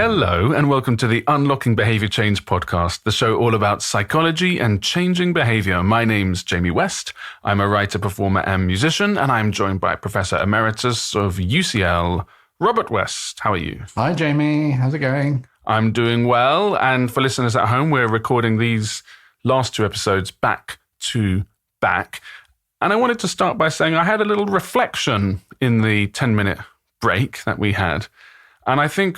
Hello, and welcome to the Unlocking Behaviour Change Podcast, the show all about psychology and changing behaviour. My name's Jamie West. I'm a writer, performer, and musician, and I'm joined by Professor Emeritus of UCL, Robert West. How are you? Hi, Jamie. How's it going? I'm doing well, and for listeners at home, we're recording these last two episodes back to back. And I wanted to start by saying I had a little reflection in the 10-minute break that we had. And I think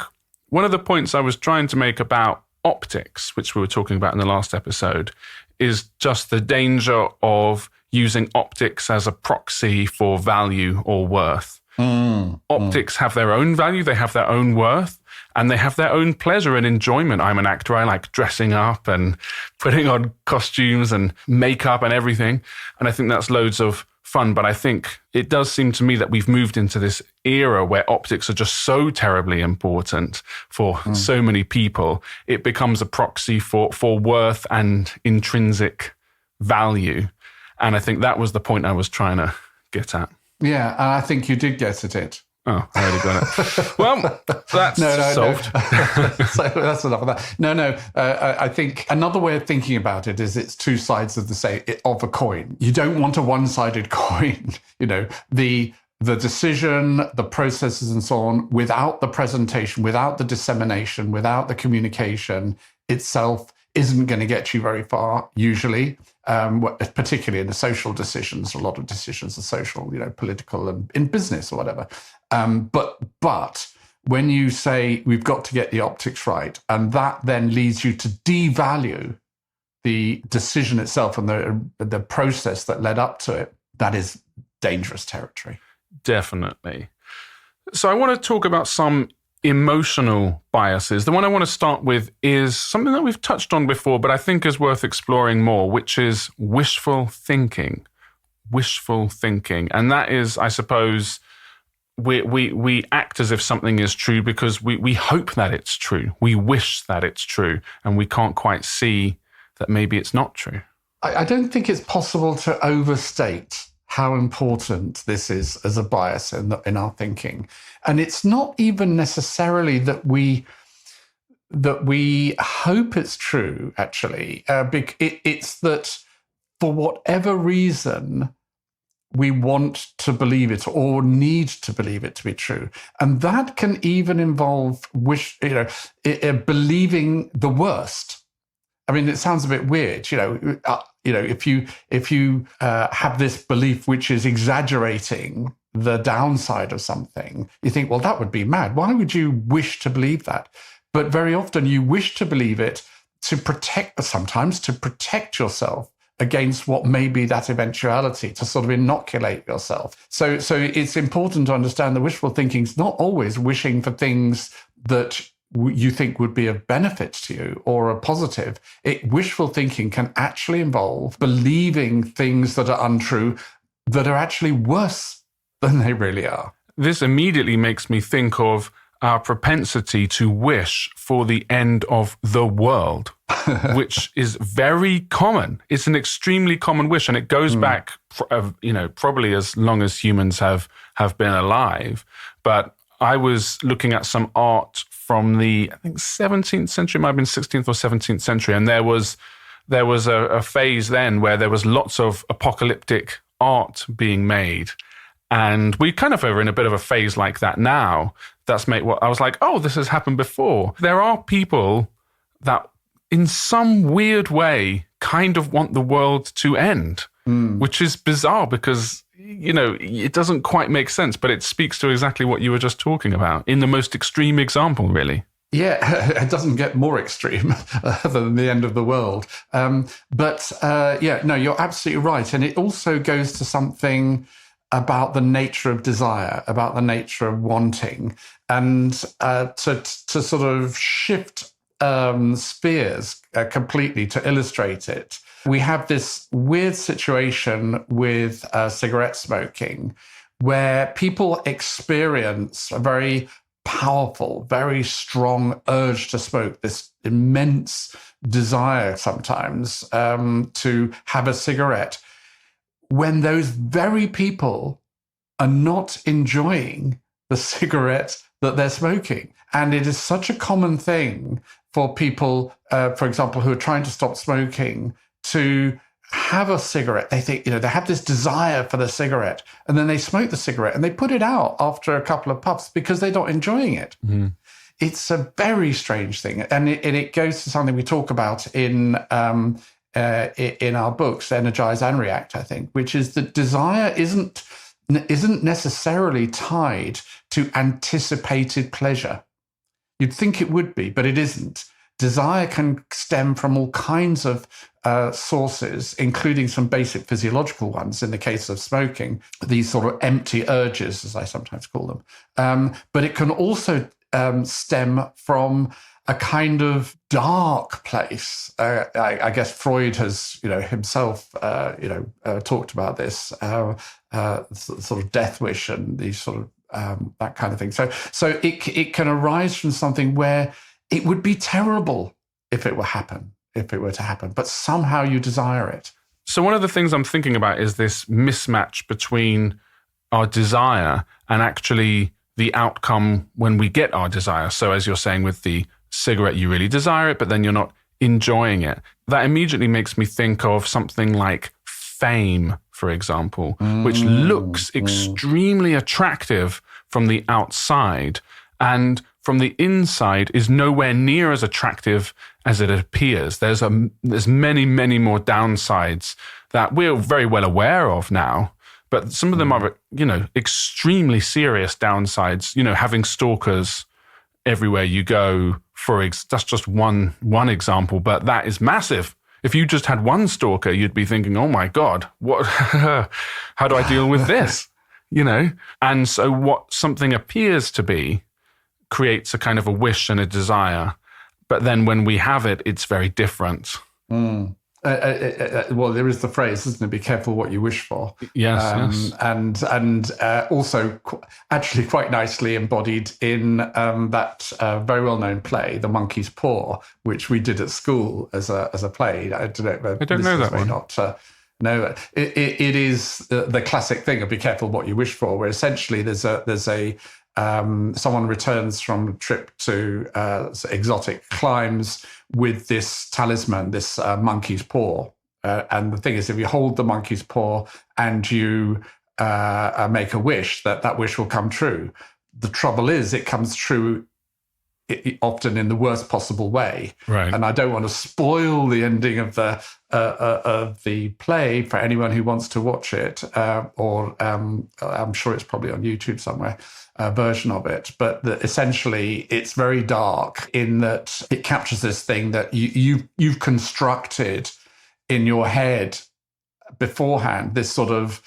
one of the points I was trying to make about optics, which we were talking about in the last episode, is just the danger of using optics as a proxy for value or worth. Optics have their own value, they have their own worth, and they have their own pleasure and enjoyment. I'm an actor, I like dressing up and putting on costumes and makeup and everything. And I think that's loads of fun. But I think it does seem to me that we've moved into this era where optics are just so terribly important for so many people. It becomes a proxy for worth and intrinsic value. And I think that was the point I was trying to get at. Yeah, I think you did get at it. Oh, I already got it. Well, that's solved. So that's enough of that. I think another way of thinking about it is it's two sides of of a coin. You don't want a one-sided coin. You know, the decision, the processes and so on, without the presentation, without the dissemination, without the communication itself isn't going to get you very far, usually. Particularly in the social decisions, a lot of decisions are social, political and in business or whatever. But when you say we've got to get the optics right, and that then leads you to devalue the decision itself and the process that led up to it, that is dangerous territory. Definitely. So I want to talk about some emotional biases. The one I want to start with is something that we've touched on before, but I think is worth exploring more, which is wishful thinking. Wishful thinking. And that is, I suppose, we act as if something is true because we hope that it's true. We wish that it's true, and we can't quite see that maybe it's not true. I don't think it's possible to overstate how important this is as a bias in our thinking. And it's not even necessarily that we hope it's true, actually. It's that for whatever reason, we want to believe it or need to believe it to be true. And that can even involve believing the worst. I mean, it sounds a bit weird, if you have this belief which is exaggerating the downside of something, you think, well, that would be mad. Why would you wish to believe that? But very often you wish to believe it sometimes to protect yourself against what may be that eventuality, to sort of inoculate yourself. So it's important to understand that wishful thinking is not always wishing for things that you think would be of benefit to you or a positive. Wishful thinking can actually involve believing things that are untrue that are actually worse than they really are. This immediately makes me think of our propensity to wish for the end of the world, which is very common. It's an extremely common wish, and it goes back, probably as long as humans have been alive. But I was looking at some art from the, I think, 17th century, it might have been 16th or 17th century. And there was a phase then where there was lots of apocalyptic art being made. And we kind of are in a bit of a phase like that now. I was like, oh, this has happened before. There are people that in some weird way kind of want the world to end, which is bizarre because it doesn't quite make sense, but it speaks to exactly what you were just talking about in the most extreme example, really. Yeah, it doesn't get more extreme than the end of the world. You're absolutely right. And it also goes to something about the nature of desire, about the nature of wanting, and to sort of shift spheres completely to illustrate it. We have this weird situation with cigarette smoking where people experience a very powerful, very strong urge to smoke, this immense desire sometimes to have a cigarette, when those very people are not enjoying the cigarette that they're smoking. And it is such a common thing for people, for example, who are trying to stop smoking, to have a cigarette. They think, they have this desire for the cigarette, and then they smoke the cigarette and they put it out after a couple of puffs because they're not enjoying it. Mm. It's a very strange thing. And it goes to something we talk about in our books, Energize and React, I think, which is that desire isn't necessarily tied to anticipated pleasure. You'd think it would be, but it isn't. Desire can stem from all kinds of sources, including some basic physiological ones in the case of smoking, these sort of empty urges, as I sometimes call them. But it can also stem from a kind of dark place. I guess Freud has, himself, talked about this, sort of death wish and these sort of that kind of thing. So it can arise from something where it would be terrible if it were to happen, but somehow you desire it. So one of the things I'm thinking about is this mismatch between our desire and actually the outcome when we get our desire. So as you're saying with the cigarette, you really desire it, but then you're not enjoying it. That immediately makes me think of something like fame, for example, which looks extremely attractive from the outside, and from the inside is nowhere near as attractive as it appears. There's many, many more downsides that we're very well aware of now, but some of them are, extremely serious downsides. Having stalkers everywhere you go, that's just one example, but that is massive. If you just had one stalker, you'd be thinking, oh my God, what? How do I deal with this? And so what something appears to be creates a kind of a wish and a desire. But then when we have it, it's very different. Well, there is the phrase, isn't it? Be careful what you wish for. Yes. And also actually quite nicely embodied in that very well-known play, The Monkey's Paw, which we did at school as a play. I don't know that one. No, it is the classic thing of be careful what you wish for, where essentially there's a someone returns from a trip to exotic climes with this talisman, this monkey's paw. And the thing is, if you hold the monkey's paw and you make a wish, that wish will come true. The trouble is, it comes true often in the worst possible way. Right. And I don't want to spoil the ending of the play for anyone who wants to watch it, or I'm sure it's probably on YouTube somewhere, a version of it. But essentially, it's very dark in that it captures this thing that you've constructed in your head beforehand, this sort of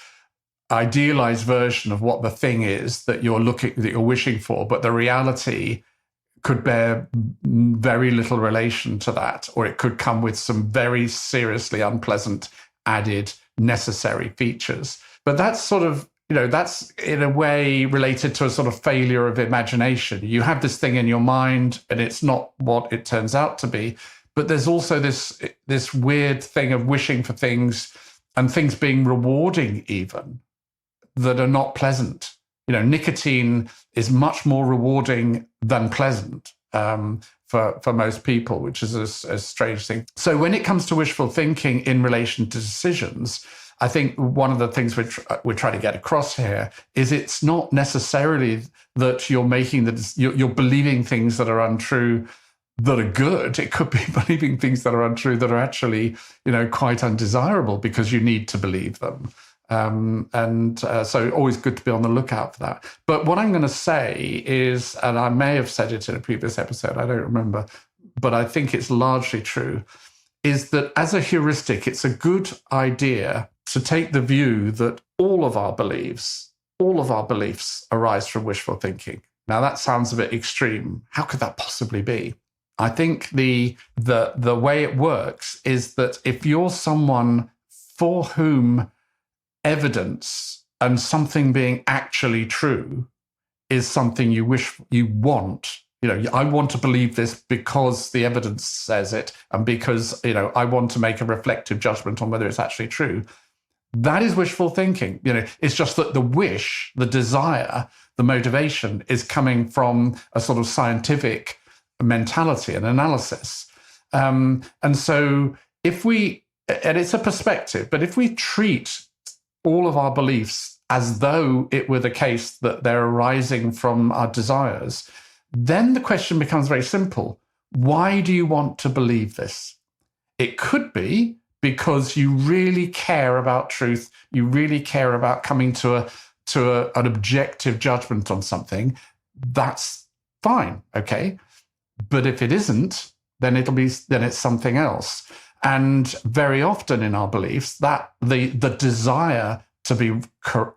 idealized version of what the thing is that you're wishing for, but the reality could bear very little relation to that, or it could come with some very seriously unpleasant added necessary features. But that's sort of, that's in a way related to a sort of failure of imagination. You have this thing in your mind and it's not what it turns out to be. But there's also this weird thing of wishing for things and things being rewarding even that are not pleasant. Nicotine is much more rewarding than pleasant for most people, which is a strange thing. So when it comes to wishful thinking in relation to decisions, I think one of the things we're trying to get across here is it's not necessarily that you're you're believing things that are untrue that are good. It could be believing things that are untrue that are actually, quite undesirable because you need to believe them. So always good to be on the lookout for that. But what I'm going to say is, and I may have said it in a previous episode, I don't remember, but I think it's largely true, is that as a heuristic, it's a good idea to take the view that all of our beliefs arise from wishful thinking. Now that sounds a bit extreme. How could that possibly be? I think the way it works is that if you're someone for whom evidence and something being actually true is something you want. I want to believe this because the evidence says it, and because, I want to make a reflective judgment on whether it's actually true. That is wishful thinking. It's just that the wish, the desire, the motivation is coming from a sort of scientific mentality and analysis. And so and it's a perspective, but if we treat all of our beliefs as though it were the case that they're arising from our desires, then the question becomes very simple. Why do you want to believe this? It could be because you really care about truth. You really care about coming to an objective judgment on something. That's fine, okay? But if it isn't, then it's something else. And very often in our beliefs, that the desire to be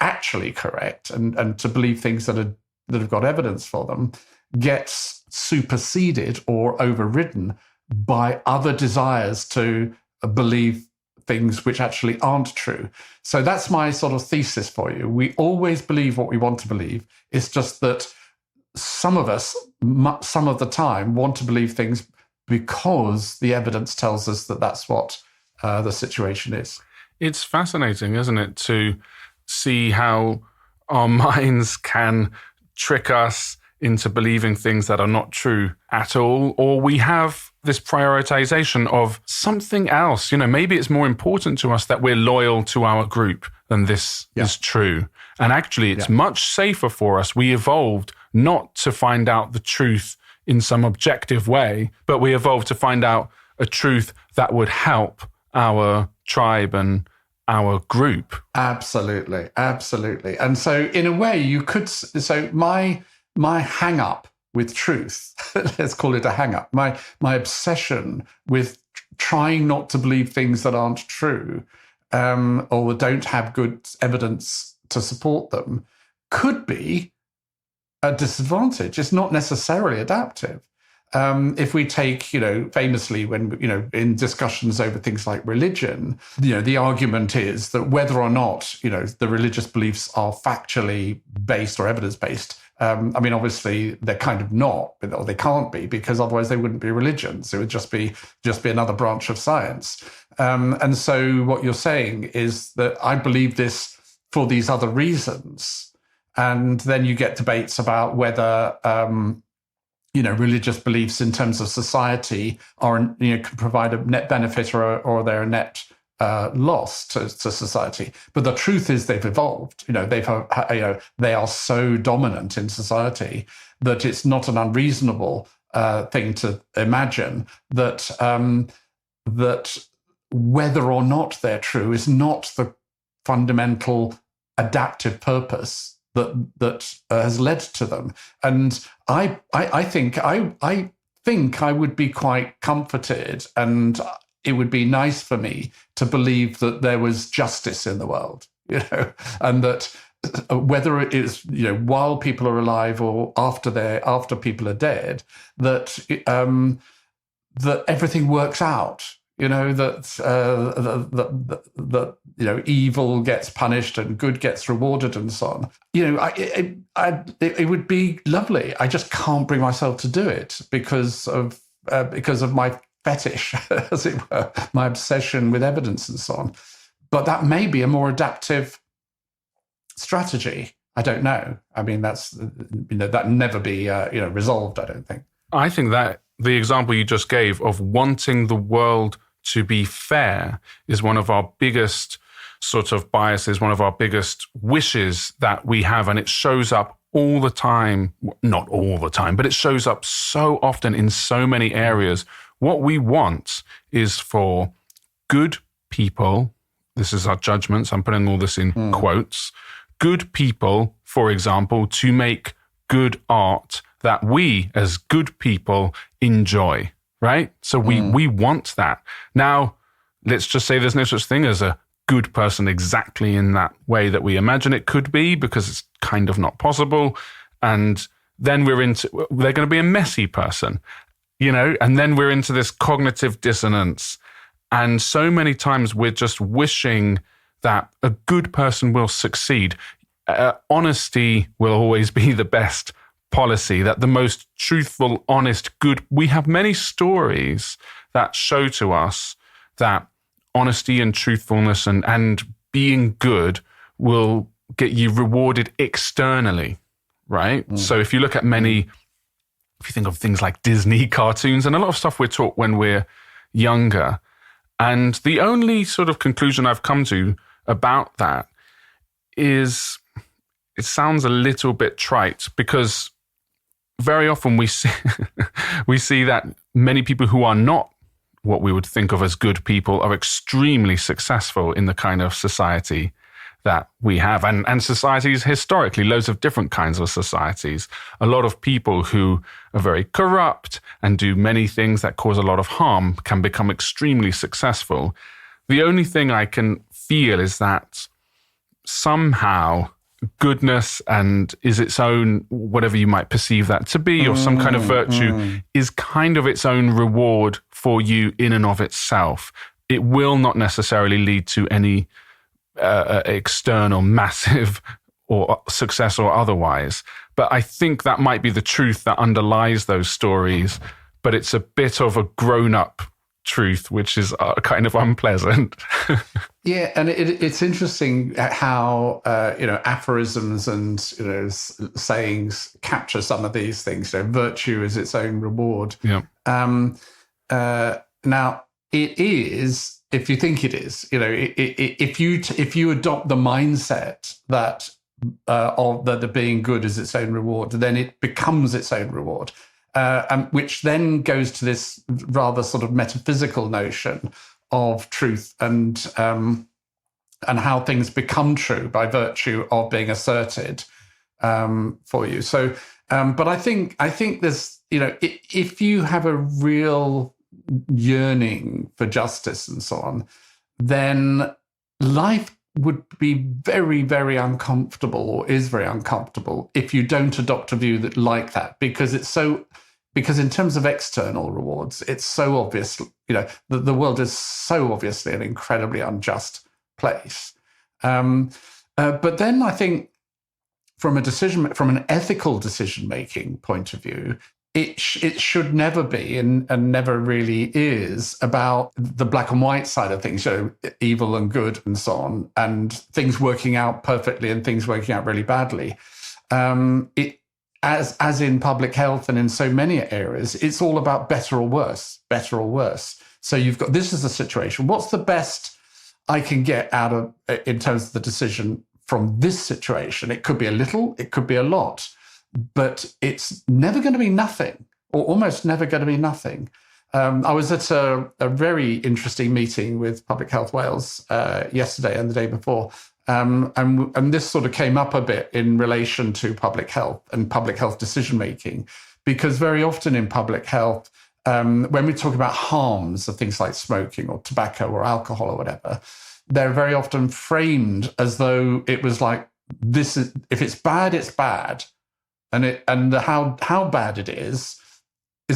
actually correct and to believe things that have got evidence for them gets superseded or overridden by other desires to believe things which actually aren't true. So that's my sort of thesis for you. We always believe what we want to believe. It's just that some of us, some of the time, want to believe things because the evidence tells us that that's what the situation is. It's fascinating, isn't it, to see how our minds can trick us into believing things that are not true at all, or we have this prioritization of something else. Maybe it's more important to us that we're loyal to our group than this is true. And actually, it's much safer for us. We evolved not to find out the truth in some objective way, but we evolved to find out a truth that would help our tribe and our group. Absolutely. And so in a way you could, my hang up with truth, let's call it a hang up, my obsession with trying not to believe things that aren't true or don't have good evidence to support them could be a disadvantage. It's not necessarily adaptive. If we take, famously when, in discussions over things like religion, the argument is that whether or not, the religious beliefs are factually based or evidence-based, obviously they're kind of not, or they can't be, because otherwise they wouldn't be religions. It would just be another branch of science. And so what you're saying is that I believe this for these other reasons. And then you get debates about whether, religious beliefs in terms of society can provide a net benefit or they're a net loss to society. But the truth is they've evolved. They are so dominant in society that it's not an unreasonable thing to imagine that that whether or not they're true is not the fundamental adaptive purpose that has led to them. And I think I would be quite comforted, and it would be nice for me to believe that there was justice in the world, and that whether it is while people are alive or after people are dead, that that everything works out. That evil gets punished and good gets rewarded and so on. It would be lovely. I just can't bring myself to do it because of my fetish, as it were, my obsession with evidence and so on. But that may be a more adaptive strategy. I don't know. That's that never be resolved. I don't think. I think that the example you just gave of wanting the world to be fair is one of our biggest sort of biases, one of our biggest wishes that we have. And it shows up all the time, not all the time, but it shows up so often in so many areas. What we want is for good people, this is our judgments, I'm putting all this in quotes, good people, for example, to make good art that we as good people enjoy. Right? So we want that. Now, let's just say there's no such thing as a good person exactly in that way that we imagine it could be, because it's kind of not possible. And then they're going to be a messy person, and then we're into this cognitive dissonance. And so many times we're just wishing that a good person will succeed. Honesty will always be the best policy, that the most truthful, honest, good. We have many stories that show to us that honesty and truthfulness and being good will get you rewarded externally, right? So if you look at if you think of things like Disney cartoons and a lot of stuff we're taught when we're younger, and the only sort of conclusion I've come to about that is it sounds a little bit trite, because very often we see that many people who are not what we would think of as good people are extremely successful in the kind of society that we have. And societies historically, loads of different kinds of societies. A lot of people who are very corrupt and do many things that cause a lot of harm can become extremely successful. The only thing I can feel is that somehow goodness and is its own, whatever you might perceive that to be, or some kind of virtue, is kind of its own reward for you in and of itself. It will not necessarily lead to any external massive or success or otherwise. But I think that might be the truth that underlies those stories. But it's a bit of a grown-up truth, which is kind of unpleasant. Yeah, and it's interesting how aphorisms and sayings capture some of these things. Virtue is its own reward. Yeah. Now it is, if you think it is, if you adopt the mindset that that the being good is its own reward, then it becomes its own reward. Which then goes to this rather sort of metaphysical notion of truth and how things become true by virtue of being asserted for you. So, but I think there's, if you have a real yearning for justice and so on, then life would be very, very uncomfortable, or is very uncomfortable, if you don't adopt a view that like that, because in terms of external rewards, it's so obvious, the world is so obviously an incredibly unjust place. But then I think from an ethical decision-making point of view, it should never be and never really is about the black and white side of things, evil and good and so on, and things working out perfectly and things working out really badly. As in public health and in so many areas, it's all about better or worse. So you've got, this is the situation. What's the best I can get out of, in terms of the decision from this situation? It could be a little, it could be a lot, but it's never going to be nothing, or almost never going to be nothing. I was at a very interesting meeting with Public Health Wales yesterday and the day before. And this sort of came up a bit in relation to public health and public health decision-making, because very often in public health, when we talk about harms of things like smoking or tobacco or alcohol or whatever, they're very often framed as though it was like, this is, if it's bad, it's bad. And how bad it is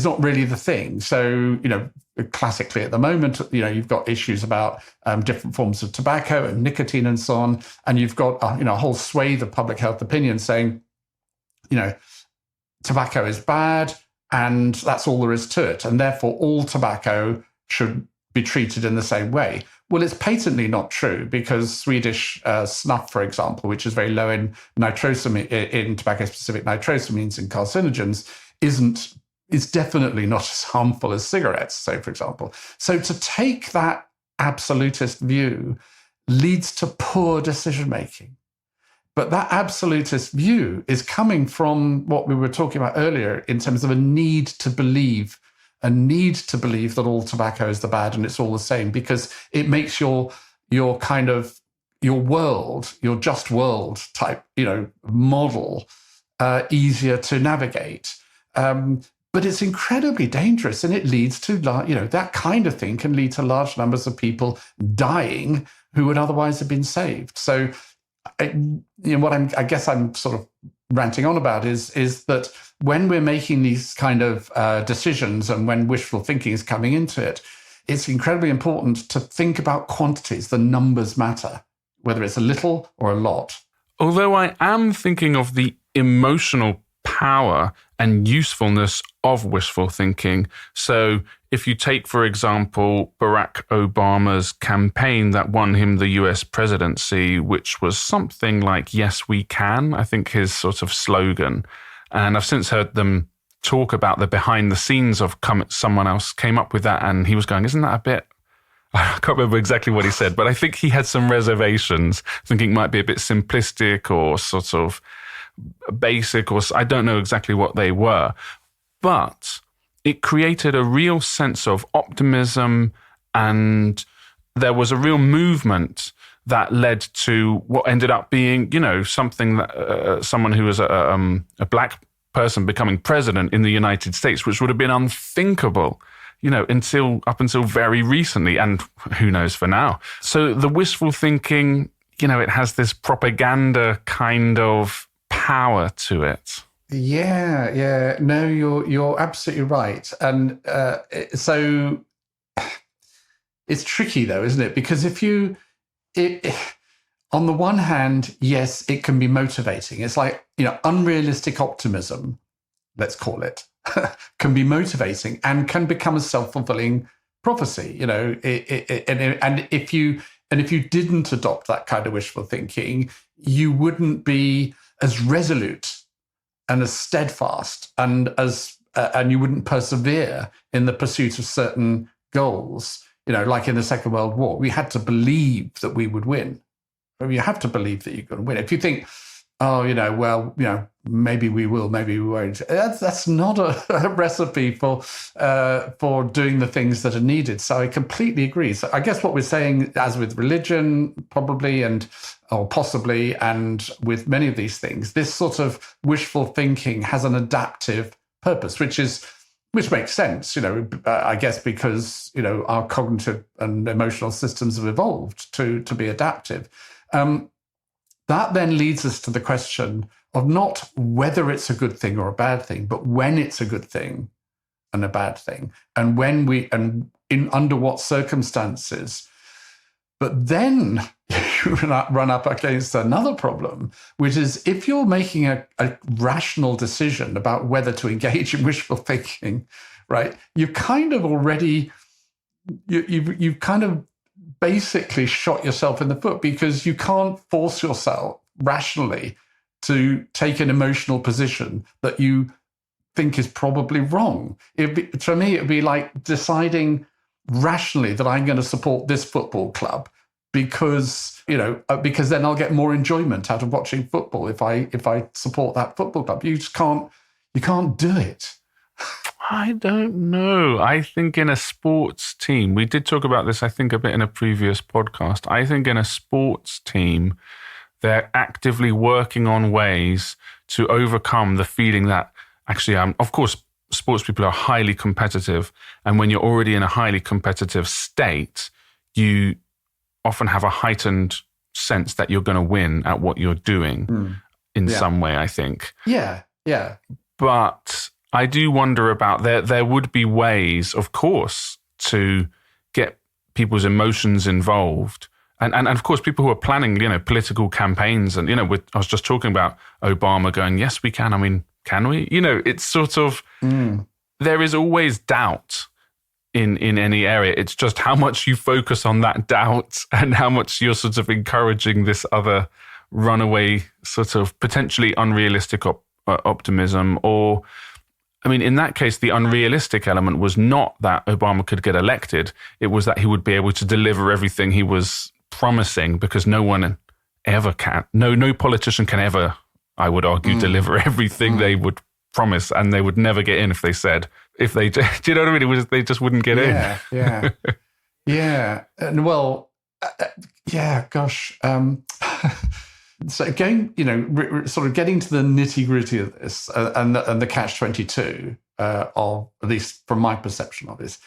not really the thing. So, classically at the moment, you've got issues about different forms of tobacco and nicotine and so on. And you've got, a whole swathe of public health opinion saying, tobacco is bad and that's all there is to it. And therefore all tobacco should be treated in the same way. Well, it's patently not true, because Swedish snuff, for example, which is very low in in tobacco-specific nitrosamines and carcinogens, is definitely not as harmful as cigarettes, say, for example. So to take that absolutist view leads to poor decision-making. But that absolutist view is coming from what we were talking about earlier in terms of a need to believe that all tobacco is the bad and it's all the same, because it makes your world, your just world type, model easier to navigate. But it's incredibly dangerous, and it leads to, that kind of thing can lead to large numbers of people dying who would otherwise have been saved. So, what I guess I'm sort of ranting on about is that when we're making these kind of decisions, and when wishful thinking is coming into it, it's incredibly important to think about quantities. The numbers matter, whether it's a little or a lot. Although I am thinking of the emotional power and usefulness of wishful thinking. So if you take, for example, Barack Obama's campaign that won him the US presidency, which was something like, "Yes, we can," I think his sort of slogan. And I've since heard them talk about the behind the scenes of someone else came up with that. And he was going, "Isn't that a bit," I can't remember exactly what he said, but I think he had some reservations, thinking it might be a bit simplistic or sort of basic, or I don't know exactly what they were. But it created a real sense of optimism, and there was a real movement that led to what ended up being, something that someone who was a black person becoming president in the United States, which would have been unthinkable up until very recently, and who knows for now. So the wishful thinking, it has this propaganda kind of power to it. Yeah. No, you're absolutely right. And so it's tricky though, isn't it? Because on the one hand, yes, it can be motivating. It's like, unrealistic optimism, let's call it, can be motivating and can become a self-fulfilling prophecy. And if you didn't adopt that kind of wishful thinking, you wouldn't be as resolute and as steadfast and you wouldn't persevere in the pursuit of certain goals. Like in the Second World War, we had to believe that we would win. You have to believe that you're going to win. If you think, maybe we will, maybe we won't. That's not a recipe for doing the things that are needed. So I completely agree. So I guess what we're saying, as with religion, probably or possibly, and with many of these things, this sort of wishful thinking has an adaptive purpose, which makes sense. I guess because our cognitive and emotional systems have evolved to be adaptive. That then leads us to the question of not whether it's a good thing or a bad thing, but when it's a good thing and a bad thing, and under what circumstances. But then you run up against another problem, which is if you're making a rational decision about whether to engage in wishful thinking, right? You've kind of already, you've kind of basically shot yourself in the foot, because you can't force yourself rationally to take an emotional position that you think is probably wrong. For me, it'd be like deciding rationally that I'm going to support this football club because then I'll get more enjoyment out of watching football if I support that football club. You can't do it. I don't know. I think in a sports team, we did talk about this, I think, a bit in a previous podcast. I think in a sports team, they're actively working on ways to overcome the feeling that actually, of course, sports people are highly competitive. And when you're already in a highly competitive state, you often have a heightened sense that you're going to win at what you're doing in some way, I think. Yeah. But I do wonder about there would be ways, of course, to get people's emotions involved. And of course, people who are planning, political campaigns and, I was just talking about Obama going, "Yes, we can." I mean, can we? It's sort of, there is always doubt in any area. It's just how much you focus on that doubt and how much you're sort of encouraging this other runaway sort of potentially unrealistic optimism. Or, I mean, in that case, the unrealistic element was not that Obama could get elected. It was that he would be able to deliver everything he was promising, because no one ever can. No politician can ever, I would argue, deliver everything they would promise, and they would never get in if they do you know what I mean? They just wouldn't get in. Yeah. And well, gosh. So going, sort of getting to the nitty gritty of this and the catch-22 of, at least from my perception of this,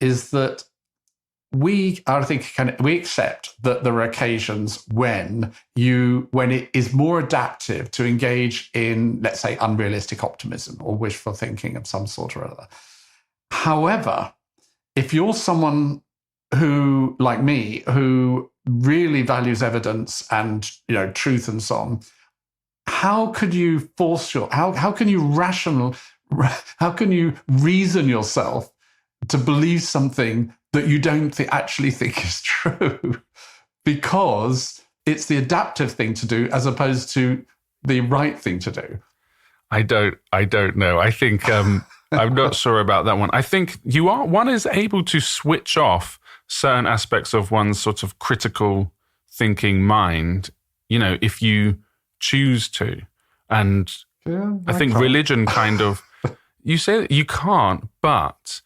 is that we accept that there are occasions when it is more adaptive to engage in, let's say, unrealistic optimism or wishful thinking of some sort or other. However, if you're someone who, like me, who really values evidence and truth and so on, how could you how can you how can you reason yourself to believe something that you don't actually think is true? Because it's the adaptive thing to do as opposed to the right thing to do. I don't know. I think I'm not sure about that one. I think one is able to switch off certain aspects of one's sort of critical thinking mind, if you choose to. And I think religion kind of, you say that you can't, but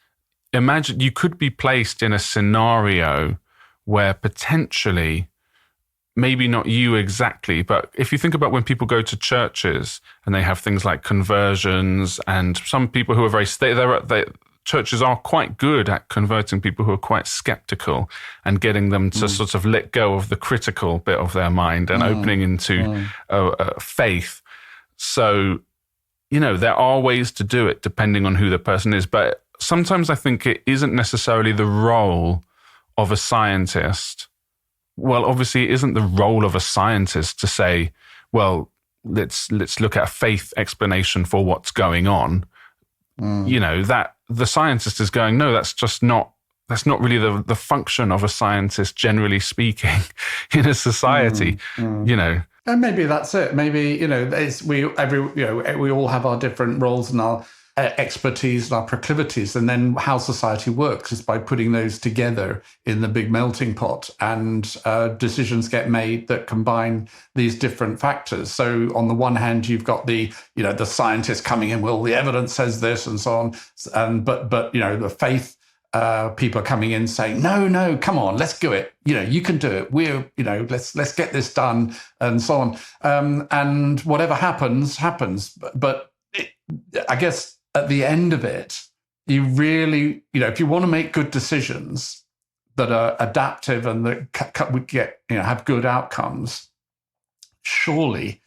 imagine you could be placed in a scenario where potentially, maybe not you exactly, but if you think about when people go to churches and they have things like conversions, and some people who are churches are quite good at converting people who are quite skeptical and getting them to sort of let go of the critical bit of their mind and opening into faith. So, there are ways to do it depending on who the person is. But sometimes I think it isn't necessarily the role of a scientist. Well, obviously, it isn't the role of a scientist to say, well, let's look at a faith explanation for what's going on. That the scientist is going, no, that's not really the function of a scientist, generally speaking, in a society, And maybe that's it. Maybe, we all have our different roles and our expertise and our proclivities, and then how society works is by putting those together in the big melting pot, and decisions get made that combine these different factors. So on the one hand, you've got the scientists coming in, well, the evidence says this and so on, and but the faith people are coming in saying, no, come on, let's do it. You can do it. Let's get this done, and so on. And whatever happens. But I guess at the end of it, you really, if you want to make good decisions that are adaptive and that would get, have good outcomes, surely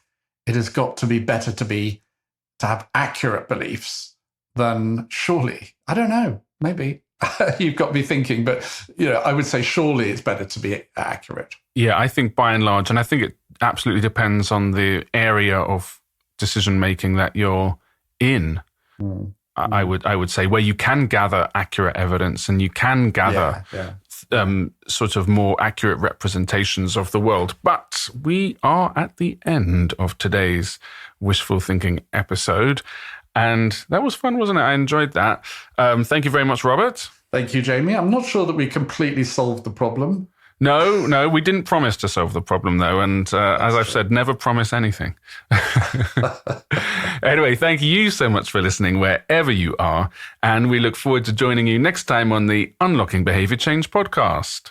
it has got to be better to have accurate beliefs than I don't know, maybe. You've got me thinking, but I would say surely it's better to be accurate. Yeah, I think by and large, and I think it absolutely depends on the area of decision making that you're in. I would say where you can gather accurate evidence and you can gather sort of more accurate representations of the world. But we are at the end of today's wishful thinking episode. And that was fun, wasn't it? I enjoyed that. Thank you very much, Robert. Thank you, Jamie. I'm not sure that we completely solved the problem. No, we didn't promise to solve the problem, though. And as I've said, never promise anything. Anyway, thank you so much for listening wherever you are. And we look forward to joining you next time on the Unlocking Behaviour Change podcast.